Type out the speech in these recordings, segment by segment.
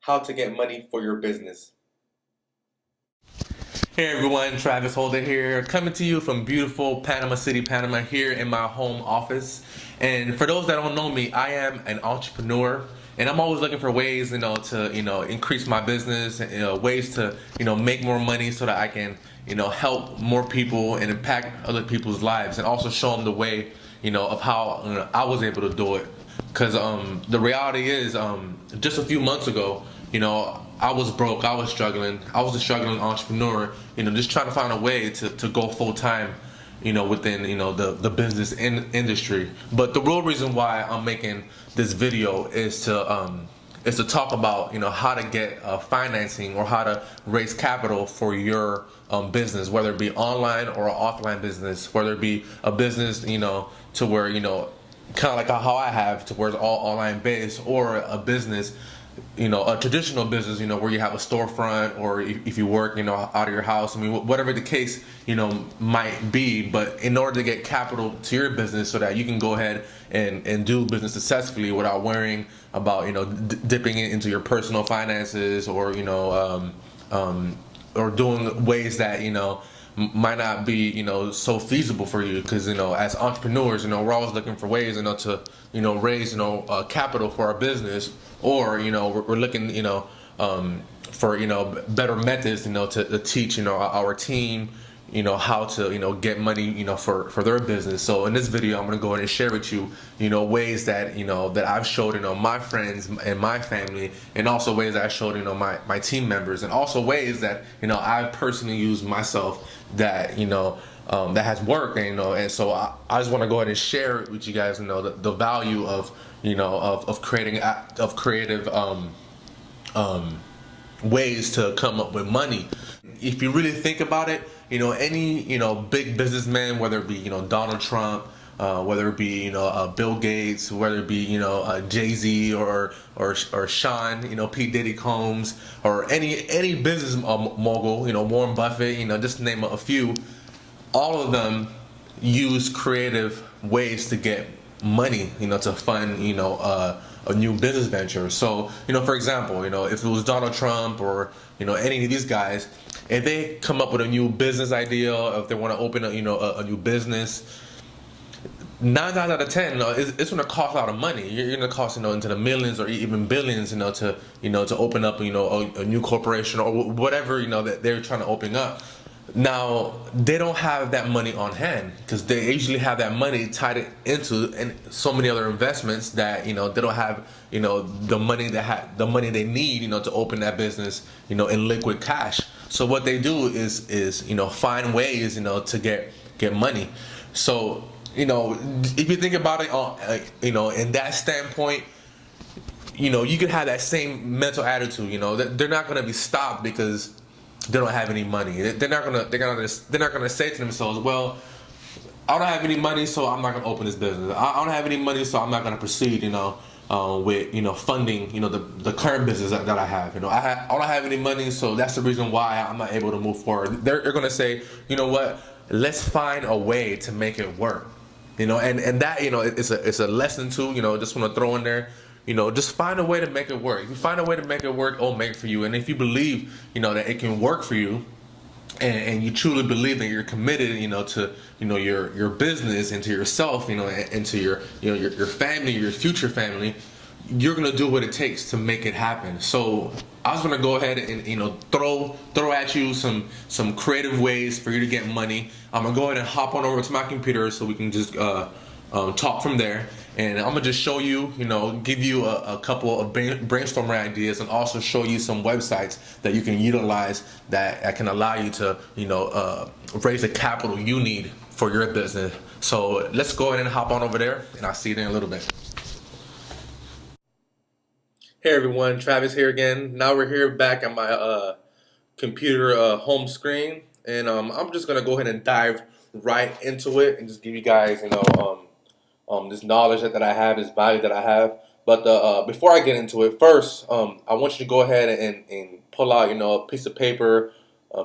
how to get money for your business. Hey everyone, Travis Holder here, coming to you from beautiful Panama City, Panama, here in my home office. And for those that don't know me, I am an entrepreneur, and I'm always looking for ways, to increase my business, ways to make more money so that I can help more people and impact other people's lives, and also show them the way of how I was able to do it. Because the reality is, just a few months ago, I was broke, I was struggling, I was a struggling entrepreneur, just trying to find a way to go full time, within the business industry. But the real reason why I'm making this video is to talk about how to get financing, or how to raise capital for your business, whether it be online or an offline business, whether it be a business to where kind of like how I have, to where it's all online based, or a business, a traditional business, where you have a storefront, or if you work, out of your house. I mean, whatever the case, might be. But in order to get capital to your business so that you can go ahead and do business successfully without worrying about, dipping it into your personal finances, or, or doing ways that, might not be so feasible for you, because as entrepreneurs we're always looking for ways to raise capital for our business, or we're looking for better methods to teach our team how to get money for their business. So in this video, I'm going to go ahead and share with you ways that that I've showed my friends and my family, and also ways that I showed my team members, and also ways that I personally use myself, that that has worked. And so I just want to go ahead and share it with you guys, the value of of creating of creative ways to come up with money. If you really think about it, any big businessman, whether it be Donald Trump, whether it be Bill Gates, whether it be Jay-Z, or Sean, P Diddy Combs, or any business mogul, Warren Buffett, just to name a few. All of them use creative ways to get money, to fund a new business venture. So for example, if it was Donald Trump, or any of these guys, if they come up with a new business idea, if they want to open a new business, 9 times out of 10, it's going to cost a lot of money. You're going to cost into the millions or even billions, to open up a new corporation, or whatever that they're trying to open up. Now, they don't have that money on hand, because they usually have that money tied into and so many other investments, that they don't have the money they need to open that business in liquid cash. So what they do is find ways to get money. So if you think about it, in that standpoint, you could have that same mental attitude. They're not going to be stopped because they don't have any money. They're not gonna say to themselves, well, I don't have any money, so I'm not gonna open this business. I don't have any money, so I'm not gonna proceed with funding the current business that I have. I don't have any money, so that's the reason why I'm not able to move forward. They're gonna say, you know what, let's find a way to make it work. And that it's a lesson too. Just want to throw in there. Just find a way to make it work. If you find a way to make it work, it'll make it for you. And if you believe that it can work for you, and you truly believe that you're committed to your business, and to yourself, and to your family, your future family, you're gonna do what it takes to make it happen. So I was gonna go ahead and throw at you some creative ways for you to get money. I'm gonna go ahead and hop on over to my computer so we can just talk from there, and I'm gonna just show you, give you a couple of brainstorming ideas, and also show you some websites that you can utilize that can allow you to raise the capital you need for your business. So let's go ahead and hop on over there, and I'll see you in a little bit. Hey everyone, Travis here again. Now we're here back on my computer home screen, and I'm just gonna go ahead and dive right into it, and just give you guys this knowledge that I have, this value that I have. But before I get into it, first I want you to go ahead and pull out a piece of paper,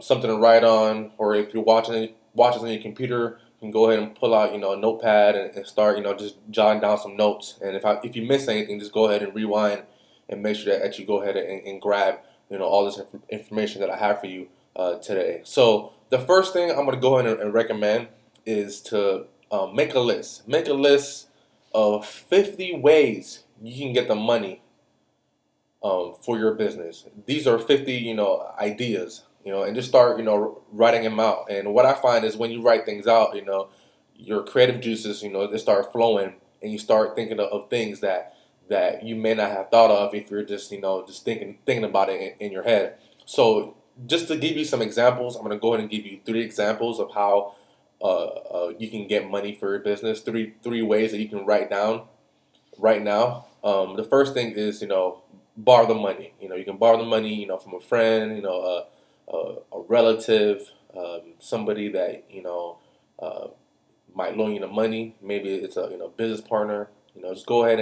something to write on, or if you're watching on your computer, you can go ahead and pull out a notepad, and start just jotting down some notes. And if you miss anything, just go ahead and rewind and make sure that you go ahead and grab all this information that I have for you today. So the first thing I'm going to go ahead and recommend is to make a list. Make a list of 50 ways you can get the money for your business. These are 50, ideas, and just start, writing them out. And what I find is when you write things out, your creative juices, they start flowing, and you start thinking of things that you may not have thought of if you're just, just thinking about it in your head. So just to give you some examples, I'm going to go ahead and give you 3 examples of how you can get money for your business. Three ways that you can write down right now. The first thing is, borrow the money. You can borrow the money, from a friend, a relative, somebody that uh, might loan you the money. Maybe it's a business partner. Just go ahead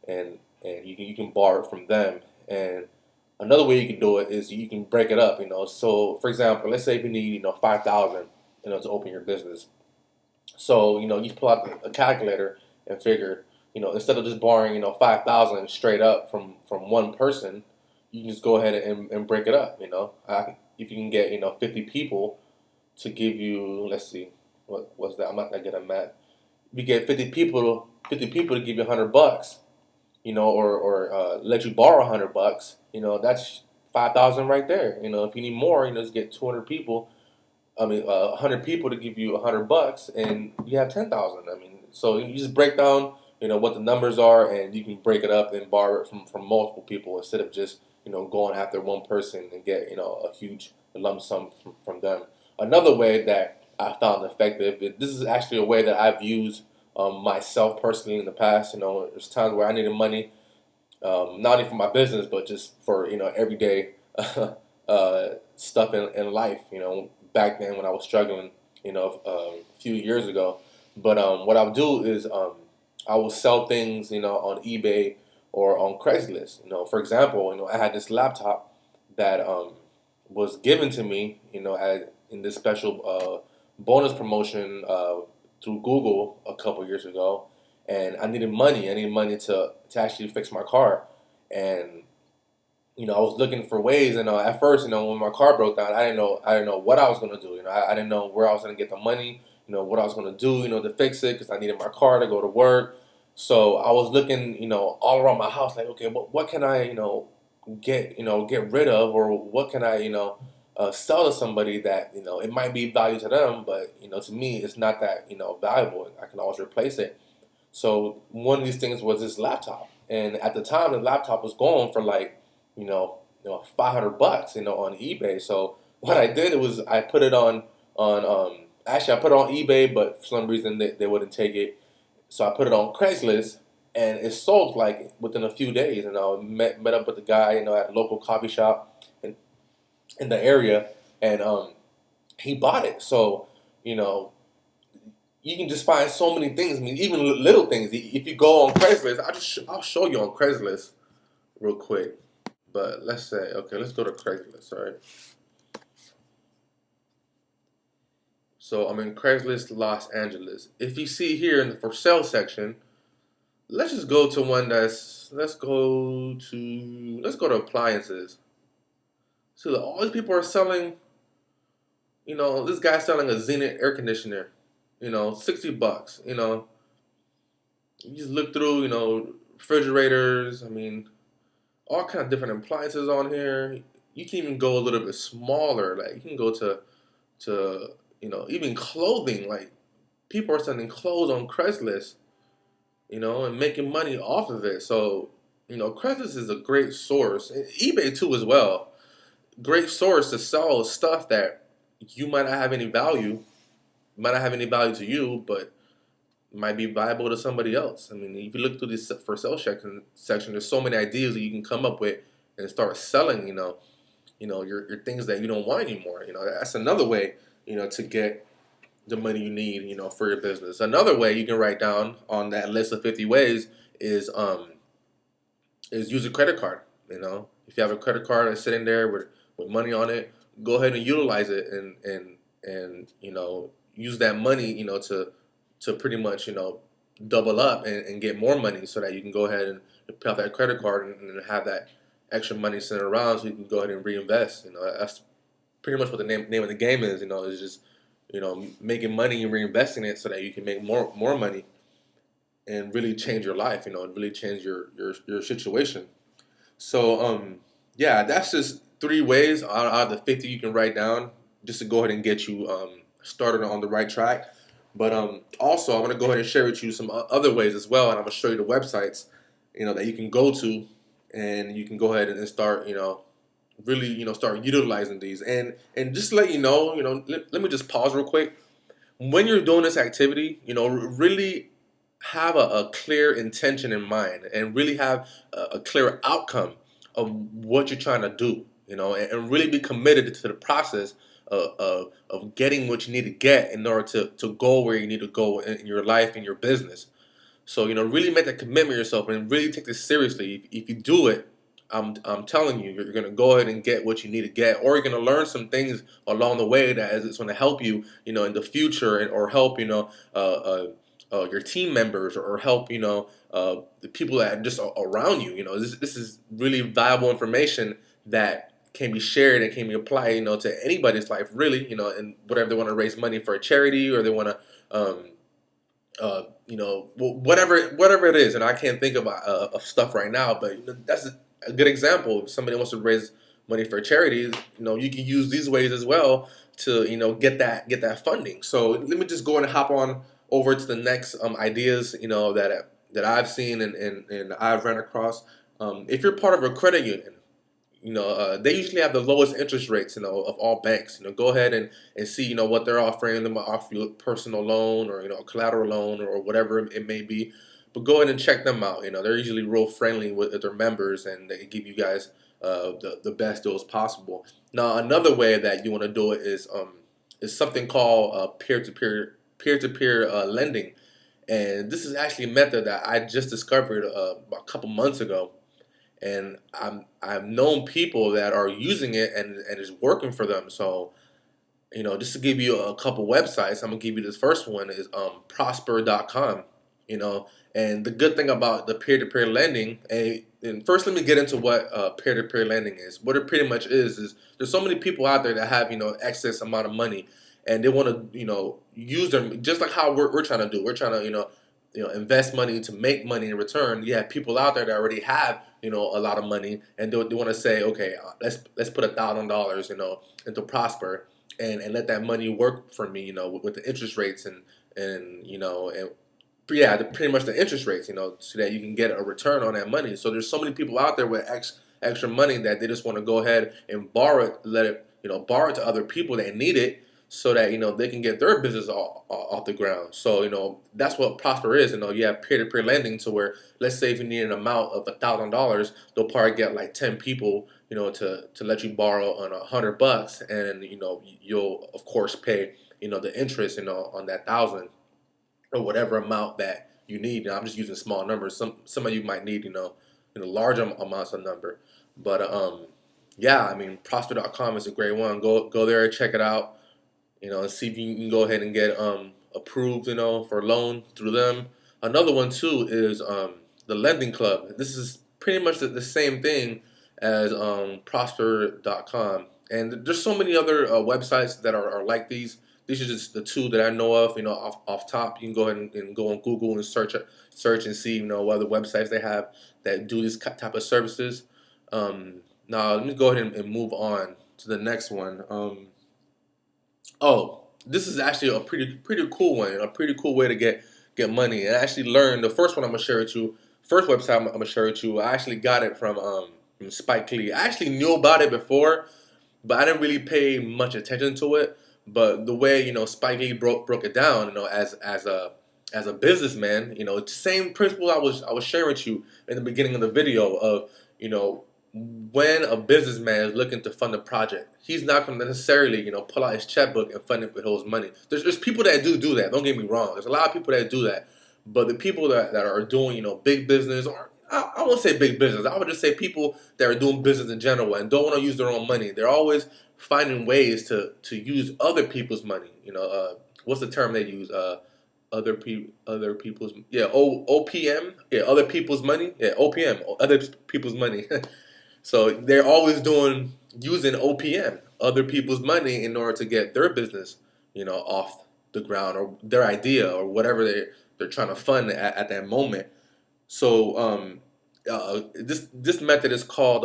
and you can borrow it from them. And another way you can do it is you can break it up. So for example, let's say if you need 5,000 to open your business. So you pull out a calculator and figure instead of just borrowing 5,000 straight up from one person, you can just go ahead and break it up. If you can get 50 people to give you, let's see, what's that? I'm not that good at math. If you get 50 people to give you $100, or let you borrow $100, that's 5,000 right there. If you need more, just get 200 people. I mean, 100 people to give you $100, and you have 10,000. I mean, so you just break down, what the numbers are, and you can break it up and borrow it from multiple people instead of just, going after one person and get, a huge lump sum from them. Another way that I found effective, this is actually a way that I've used myself personally in the past. There's times where I needed money, not only for my business, but just for, everyday stuff in life, back then when I was struggling, a few years ago. But what I'll do is I will sell things, on eBay or on Craigslist. For example, I had this laptop that was given to me, in this special bonus promotion through Google a couple years ago, and I needed money. I needed money to actually fix my car, and I was looking for ways, and at first, when my car broke down, I didn't know what I was gonna do. I didn't know where I was gonna get the money. What I was gonna do, to fix it, because I needed my car to go to work. So I was looking, all around my house, like, okay, what can I, get rid of, or what can I, sell to somebody that, it might be value to them, but to me, it's not that, valuable. I can always replace it. So one of these things was this laptop, and at the time, the laptop was going for like, 500 bucks, on eBay. So what I did was I put it on actually I put it on eBay, but for some reason they wouldn't take it. So I put it on Craigslist, and it sold like within a few days. And I met up with the guy, at a local coffee shop in the area, and he bought it. So you know you can just find so many things. I mean, even little things. If you go on Craigslist, I'll show you on Craigslist real quick. But let's say, okay, let's go to Craigslist, all right? So I'm in Craigslist Los Angeles. If you see here in the for sale section, let's just go to one let's go to appliances. So all these people are selling, this guy's selling a Zenith air conditioner, $60. You just look through, refrigerators, I mean, all kind of different appliances on here. You can even go a little bit smaller. Like you can go to even clothing. Like people are selling clothes on Craigslist, and making money off of it. So Craigslist is a great source. And eBay too as well. Great source to sell stuff that you might not have any value, might not have any value to you, but might be viable to somebody else. I mean, if you look through this for sale section, there's so many ideas that you can come up with and start selling. Your things that you don't want anymore. That's another way. To get the money you need. For your business. Another way you can write down on that list of 50 ways is use a credit card. If you have a credit card that's sitting there with money on it, go ahead and utilize it and use that money to pretty much double up and get more money so that you can go ahead and pay off that credit card and have that extra money sitting around so you can go ahead and reinvest. That's pretty much what the name of the game is. Is just making money and reinvesting it so that you can make more money and really change your life. And really change your situation. So yeah, that's just 3 ways out of the 50 you can write down just to go ahead and get you started on the right track. But also, I'm gonna go ahead and share with you some other ways as well, and I'm gonna show you the websites that you can go to, and you can go ahead and start really start utilizing these. And just to let let me just pause real quick. When you're doing this activity, really have a clear intention in mind and really have a clear outcome of what you're trying to do, and really be committed to the process of getting what you need to get in order to go where you need to go in your life and your business. So, really make that commitment yourself and really take this seriously. If you do it, I'm telling you, you're going to go ahead and get what you need to get, or you're going to learn some things along the way that is going to help you, in the future, or help, your team members, or help, the people that are just around you. This is really valuable information that can be shared and can be applied, to anybody's life, really, and whatever they want to raise money for a charity, or they want to, whatever it is. And I can't think of stuff right now, but that's a good example. If somebody wants to raise money for a charity, you can use these ways as well to, get that funding. So let me just go and hop on over to the next ideas, that I've seen and I've run across. If you're part of a credit union, they usually have the lowest interest rates, of all banks. Go ahead and see, what they're offering. They might offer you a personal loan, or, a collateral loan, or whatever it may be. But go ahead and check them out. They're usually real friendly with their members, and they give you guys the best deals possible. Now, another way that you want to do it is something called peer-to-peer lending. And this is actually a method that I just discovered about a couple months ago. And I've known people that are using it, and it's working for them. So, just to give you a couple websites, I'm gonna give you this first one is prosper.com. And the good thing about the peer-to-peer lending, and first let me get into what peer-to-peer lending is. What it pretty much is there's so many people out there that have excess amount of money, and they want to use them just like how we're trying to do. We're trying to invest money to make money in return. You have people out there that already have a lot of money, and they want to say, okay, let's put $1,000 into Prosper, and let that money work for me, with the interest rates and yeah, pretty much the interest rates, so that you can get a return on that money. So there's so many people out there with extra money that they just want to go ahead and borrow it, borrow it to other people that need it, so that they can get their business off the ground. So that's what Prosper is. You have peer-to-peer lending, to where, let's say if you need an amount of $1,000, they'll probably get like 10 people to let you borrow on $100, and you'll of course pay the interest on that thousand, or whatever amount that you need. I'm just using small numbers. Some of you might need large amounts of number. But yeah, I mean, prosper.com is a great one. Go there, check it out. And see if you can go ahead and get approved, for a loan through them. Another one too is the Lending Club. This is pretty much the same thing as prosper.com. And there's so many other websites that are like these. These are just the two that I know of. Off top, you can go ahead and go on Google and search and see what other websites they have that do this type of services. Now let me go ahead and move on to the next one. Oh, this is actually a pretty cool one, a pretty cool way to get money. And I actually learned the first one I'm gonna share with you. First website I'm gonna share with you. I actually got it from Spike Lee. I actually knew about it before, but I didn't really pay much attention to it. But the way Spike Lee broke it down, as a businessman, same principle I was sharing with you in the beginning of the video of when a businessman is looking to fund a project, he's not going to necessarily, pull out his checkbook and fund it with his money. There's people that do that. Don't get me wrong. There's a lot of people that do that. But the people that are doing, big business, or I won't say big business. I would just say people that are doing business in general and don't want to use their own money. They're always finding ways to use other people's money. What's the term they use? other people's, yeah, OPM, yeah, other people's money, yeah, OPM, other people's money. So they're always using OPM, other people's money, in order to get their business, off the ground, or their idea, or whatever they're trying to fund at that moment. So this method is called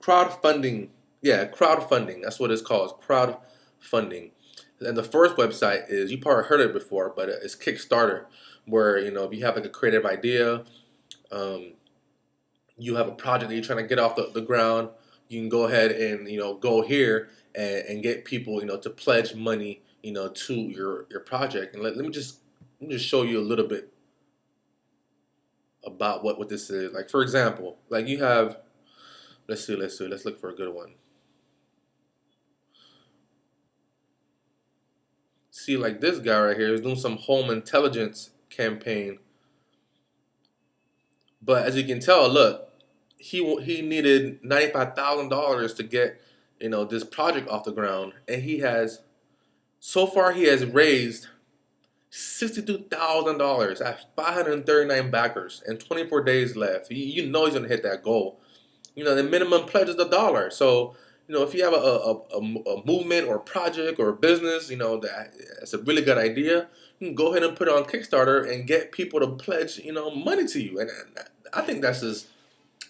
crowdfunding. Yeah, crowdfunding. That's what it's called. Crowdfunding. And the first website is, you probably heard it before, but it's Kickstarter, where if you have like a creative idea, um, you have a project that you're trying to get off the ground, you can go ahead and go here and get people to pledge money to your project. And let me just show you a little bit about what this is. Like, for example, like you have, let's look for a good one. See, like this guy right here is doing some home intelligence campaign, but as you can tell, look, he needed $95,000 to get this project off the ground, and so far he has raised $62,000 at 539 backers and 24 days left. You know he's gonna hit that goal. The minimum pledge is $1. So, if you have a movement or a project or a business, that's a really good idea, you can go ahead and put it on Kickstarter and get people to pledge, money to you. And I think that's just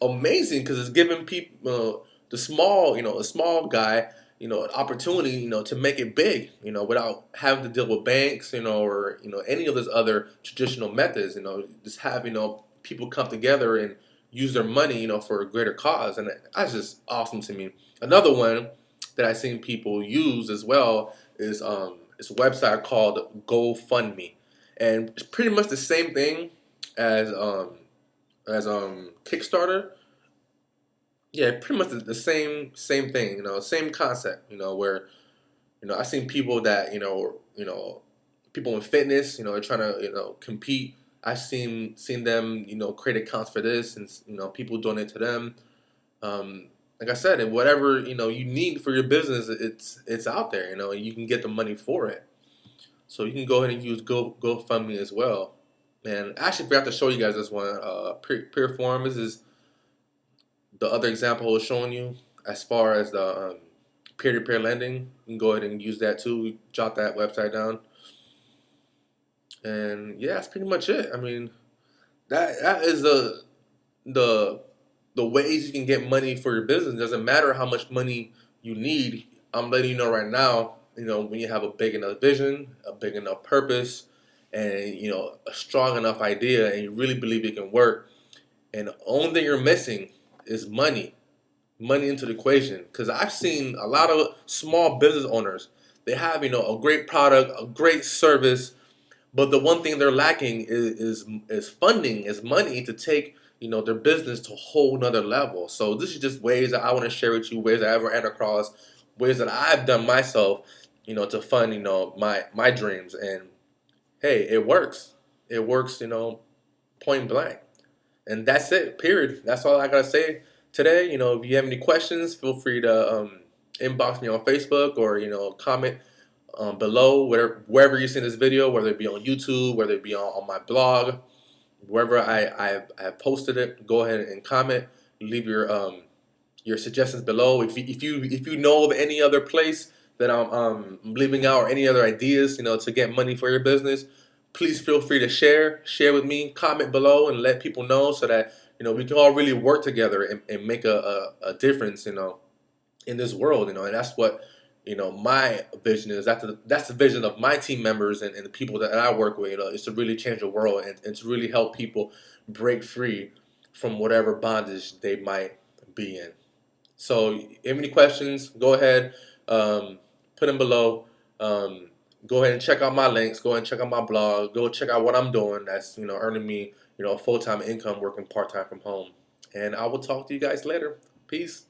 amazing, because it's giving people, a small guy, an opportunity, to make it big, without having to deal with banks, or any of those other traditional methods. Just have people come together and use their money, for a greater cause, and that's just awesome to me. Another one that I've seen people use as well is it's a website called GoFundMe, and it's pretty much the same thing as Kickstarter. Yeah, pretty much the same thing, same concept, where I've seen people that people in fitness, they're trying to compete. I've seen them create accounts for this, and people donate to them. Like I said, and whatever you need for your business, it's out there, and you can get the money for it. So you can go ahead and use GoFundMe as well. And I actually forgot to show you guys this one. Peerform. This is the other example I was showing you, as far as the peer-to-peer lending. You can go ahead and use that too. Jot that website down. And yeah, that's pretty much it. I mean, that is the the ways you can get money for your business. It doesn't matter how much money you need. I'm letting you know right now, when you have a big enough vision, a big enough purpose, and a strong enough idea, and you really believe it can work, and the only thing you're missing is money into the equation. Because I've seen a lot of small business owners, they have a great product, a great service, but the one thing they're lacking is funding, is money to take their business to a whole nother level. So this is just ways that I want to share with you, ways that I've ran across, ways that I've done myself, to fund my dreams. And hey, it works. It works, point blank. And that's it. Period. That's all I gotta say today. If you have any questions, feel free to inbox me on Facebook, or comment below, wherever you see this video, whether it be on YouTube, whether it be on my blog, wherever I have posted it. Go ahead and comment. Leave your suggestions below. If you know of any other place that I'm leaving out, or any other ideas to get money for your business, please feel free to share with me. Comment below and let people know, so that we can all really work together and make a difference in this world. And that's what my vision is. That's the vision of my team members and the people that I work with. Is to really change the world, and to really help people break free from whatever bondage they might be in. So if you have any questions, go ahead, put them below. Go ahead and check out my links. Go ahead and check out my blog. Go check out what I'm doing. That's earning me a full-time income, working part-time from home. And I will talk to you guys later. Peace.